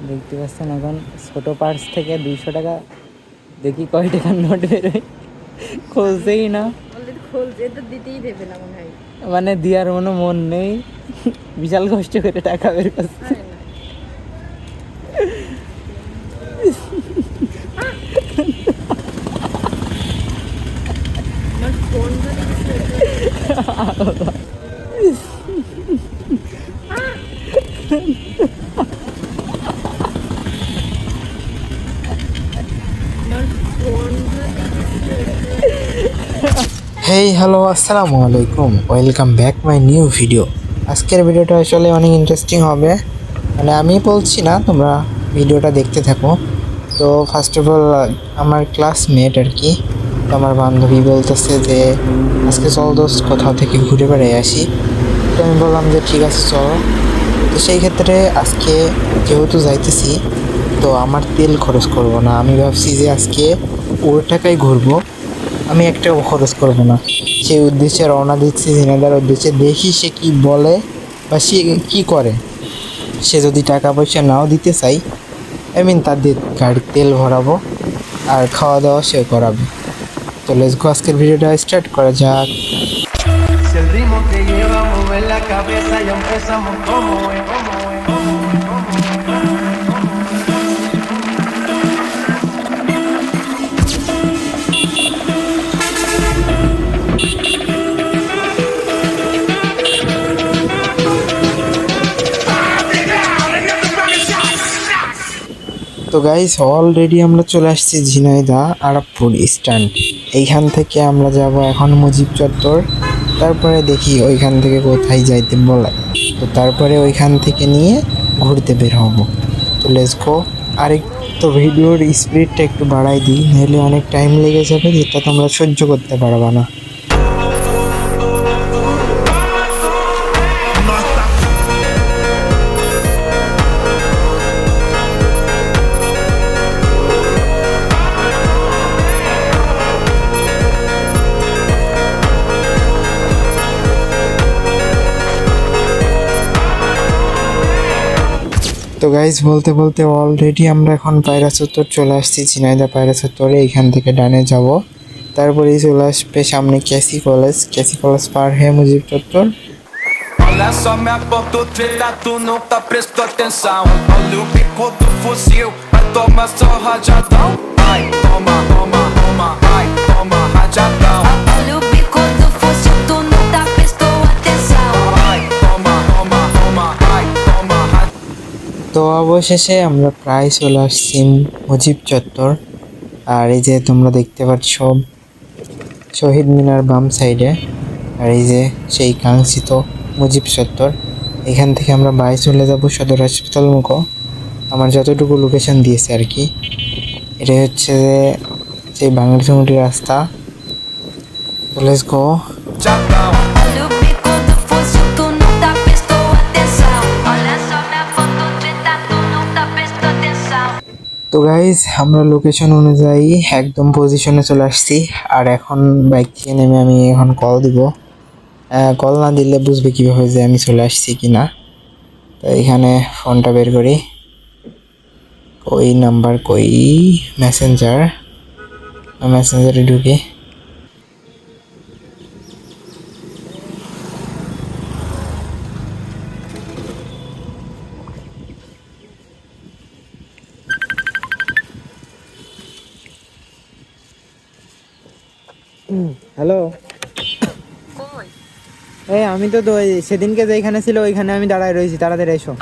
দেখতে পাচ্ছেন এখন ছোট পার্স থেকে 200 টাকা দেখি কয় টাকার নোট বেরোয়, খুলছেই না। মানে দেওয়ার মন নেই, বিশাল কষ্ট করে টাকা বের করছে। হেই হ্যালো আসসালামু আলাইকুম, welcome back my new video. আজকের ভিডিওটা আসলে অনেক ইন্টারেস্টিং হবে, মানে আমি বলছি না, তোমরা ভিডিওটা দেখতে থাকো। তো ফার্স্ট অফ অল আমার ক্লাসমেট আর কি, তো আমার বান্ধবী বলতেছে যে আজকে চল দোস্ত কোথাও থেকে ঘুরে বেড়াই আসি। তো আমি বললাম যে ঠিক আছে চলো। তো সেই ক্ষেত্রে আজকে যেহেতু যাইতেছি, তো আমার তেল খরচ করব না। আমি ভাবছি যে আজকে ওর টাকায় ঘুরবো, আমি একটাও খরচ করব না। সেই উদ্দেশ্যে রওনা দিচ্ছি ঝিনাইদার উদ্দেশ্যে। দেখি সে কি বলে বা সে কি করে। সে যদি টাকা পয়সা নাও দিতে চাই, তার দিয়ে গাড়ির তেল ভরাবো আর খাওয়া দাওয়া সেও করাবে। তো লেটস গো, আজকের ভিডিওটা স্টার্ট করা যাক। Si el ritmo te lleva a mover la cabeza, ya empezamos como es. তো গাইস, অলরেডি আমরা চলে আসছি ঝিনাইদহ আরবপুর স্ট্যান্ড। এইখান থেকে আমরা যাব এখন মুজিব চত্বর। তারপরে দেখি ওইখান থেকে কোথায় যাইতে বলে, তো তারপরে ওইখান থেকে নিয়ে ঘুরতে বের হব। তো লেটস গো। আরেক তো ভিডিওর স্পিডটা একটু বাড়াই দিই, নাহলে অনেক টাইম লেগে যাবে, যেটা তোমরা সহ্য করতে পারবা না। তো গাইজ, বলতে বলতে অলরেডি আমরা এখন পায়রা চত্বর চলে আসছি। ঝিনাইদহ পায়রা চত্বরে এইখান থেকে ডানে যাব, তারপরেই চলে আসবে সামনে কেসি কলেজ। কেসি কলেজ পার হয়ে মুজিব চত্বর। Olha só minha foto treta, tu não tá prestando atenção. Olha o bico do fuzil, vai tomar só rajadão. Ai, toma, toma, toma, ai, toma rajadão. Olha o bico do fuzil, tu não tá prestando atenção. Ai, toma, toma, toma, ai, toma rajadão. তো অবশেষে আমরা প্রায় চলে আসছি মুজিব চত্বর। আর এই যে তোমরা দেখতে পাচ্ছ শহীদ মিনার বাম সাইডে, আর এই যে সেই কাঙ্ক্ষিত মুজিব চত্বর। এখান থেকে আমরা বাই চলে যাব সদর হাসপাতাল মুখো। আমার যতটুকু লোকেশন দিয়েছে আর কি, এটা হচ্ছে সেই বাংলাদেশের রাস্তা। Let's go. Olha o bico do fuzil, tu não tá prestando atenção. Olha só minha foto treta, tu não tá prestando atenção. তো গাইজ, আমরা লোকেশন অনুযায়ী একদম পজিশনে চলে আসছি। আর এখন বাইক থেকে নেমে আমি এখন কল দিব। কল না দিলে বুঝবে কীভাবে যে আমি চলে আসছি কি না। তো এখানে ফোনটা বের করি। ওই নাম্বার কই, মেসেঞ্জারে ঢুকি। হ্যালো, এই আমি তো সেদিনকে যেখানে ছিল ওইখানে আমি দাঁড়ায় রয়েছি। তাড়াতাড়ি এসো,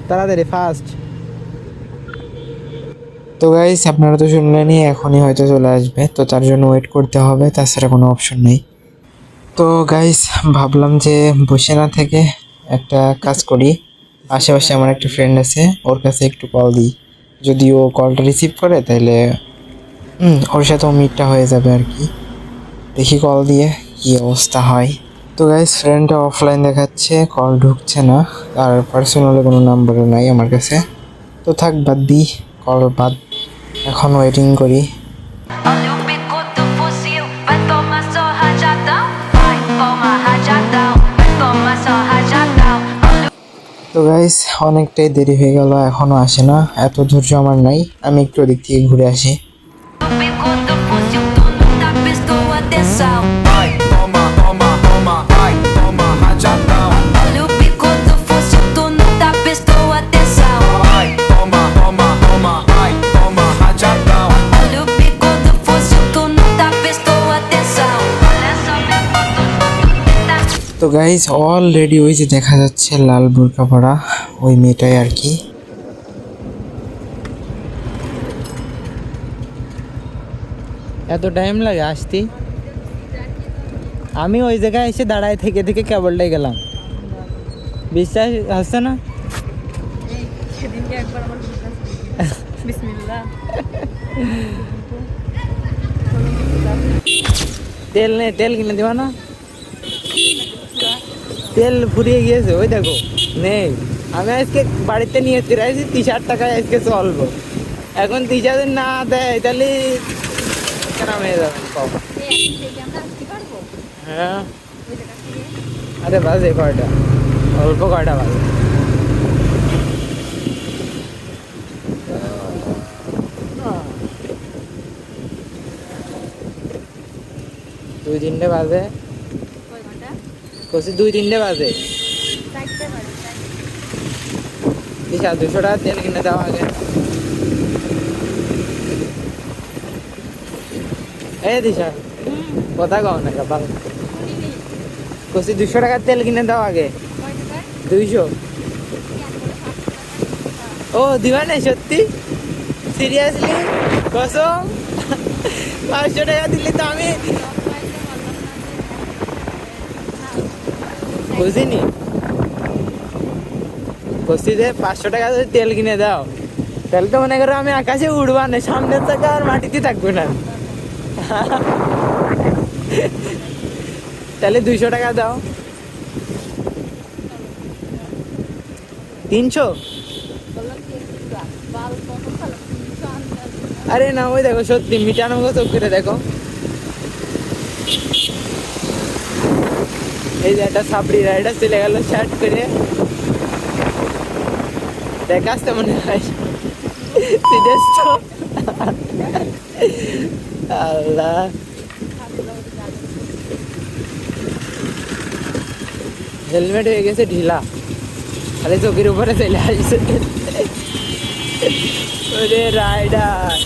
তাড়াতাড়ি ফাস্ট। তো গাইজ, আপনারা তো শুনলেনই, এখনই হয়তো চলে আসবে, তো তার জন্য ওয়েট করতে হবে, তাছাড়া কোনো অপশন নেই। তো গাইজ, ভাবলাম যে বসে না থেকে একটা কাজ করি। আশেপাশে আমার একটা ফ্রেন্ড আছে, ওর কাছে একটু কল দিই। যদি ও কলটা রিসিভ করে তাহলে ওর সাথেও মিটটা হয়ে যাবে আর কি। দেখি কল দিয়ে কি অবস্থা হয়। তো গাইজ, ফ্রেন্ডটা অফলাইন দেখাচ্ছে, কল ঢুকছে না, আর পার্সোনালি কোনো নাম্বারও নাই আমার কাছে। তো থাক, বাদ দিই, কল বাদ। এখন ওয়েটিং করি। Olha o bico do fuzil, vai tomar só rajadão. Vai tomar rajadão, vai tomar só rajadão. তো গাইস অনেকটাই দেরি হয়ে গেল, এখনো আসে না। এত ধৈর্য আমার নাই, আমি একটু ওদিক থেকে ঘুরে আসি। Bico do fuzil, tu não tá, prestou atenção. Ai, toma, toma, toma, ai, toma, rajadão. Olha o bico do fuzil, tu não tá, prestou atenção. Ai, toma, toma, toma, ai, toma, rajadão. Olha o bico do fuzil, tu não tá, prestou atenção. Olha só minha foto, tá. তো guys already ওই যে দেখা যাচ্ছে লাল বোরকা পরা ওই মেয়েটাই আর কি। এত টাইম লাগে আসতে? আমি ওই জায়গায় এসে দাঁড়ায় থেকে থেকে কেবলটাই গেলাম, বিশ্বাস হচ্ছে না? সেদিনকে একবার আমার বিসমিল্লাহ তেল নেই, তেল কিনে দিবা না? তেল ফুরিয়ে গিয়েছে, ওই দেখো নেই। আমি আজকে বাড়িতে নিয়ে চলে আসি 30 টাকায় আজকে চলবো। এখন 30 না দেয় তাহলে কেন হয়ে যাবে কম? হ্যাঁ, আরে বাজে কয়টা, অল্প কয়টা বাজে। দুই তিনটে বাজে, কষি 2-3টে বাজে। 200 টাকা তেল কিনে দাও আগে। এই দিশা কথা কও না কাপাল, কষি 200 টাকার তেল কিনে দাও আগে। 200? ও দিবা না সত্যি? সিরিয়াসলি কসম? 500 টাকা দিলে তো আমি বুঝিনি। কষিতে 500 টাকা যদি তেল কিনে দাও তাহলে তো মনে করো আমি আকাশে উড়বা না, সামনের চাকা আর মাটিতে থাকবো না। তাহলে 200 টাকা দাও। 300? আরে না, ওই দেখো সত্যি মিটানো চোখ করে দেখো, এই যে একটা সাবরি রাইডার চলে গেল শার্ট করে, দেখাচ্ছে মনে হয়। আল্লাহ, হেলমেট হয়ে গেছে ঢিলা, খালি চোখের উপরে চলে আসছে। ওরে রাইডার,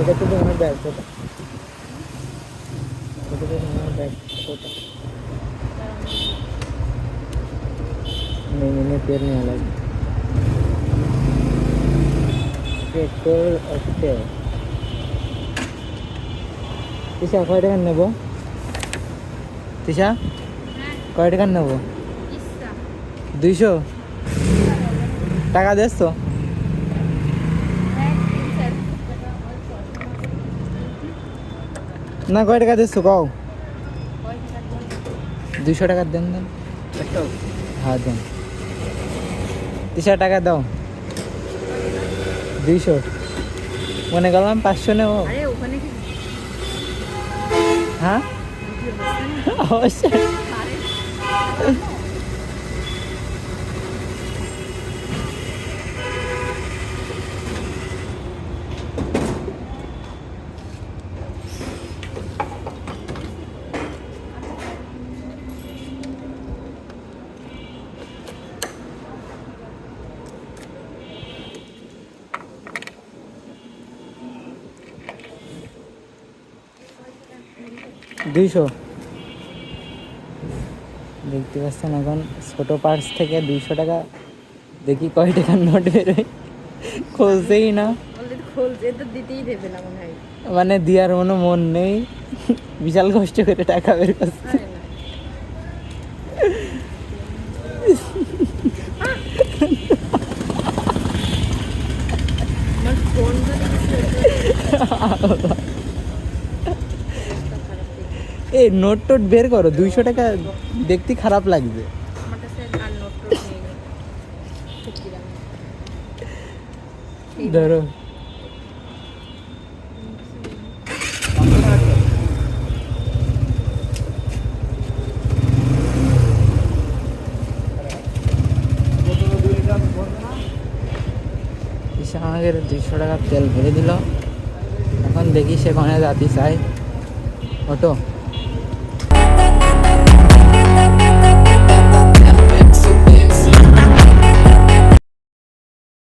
এটা তো আমার ব্যাগ, नहीं तेल नहीं अलग पेट्रोल अच्छे তিশা কয় টাকা নেব? তিশা কয় টাকা নেব? 200 টাকা দেস তো? না কয় টাকা দেস কও? 200 টাকা দেন দেন। হ্যাঁ দেন। তিশা টাকা দাও। 200 মনে করলাম 500 নেব। হ্যাঁ অবশ্যই। দুইশো দেখতে পাচ্ছেন, এখন ছোটো পার্স থেকে 200 টাকা দেখি কয় টাকার নোট বেরোয়, খুলছেই না। মানে দেওয়ার কোনো মন নেই, বিশাল কষ্ট করে টাকা বের করছে। এই নোট টোট বের করো, 200 টাকা দেখতে খারাপ লাগবে। আমার কাছে আর নোট টোট নেই। সত্যি দাম। ধরো ঈশা আমাকে 200 টাকার তেল ভরে দিল। এখন দেখি সেখানে যাতে চাই অটো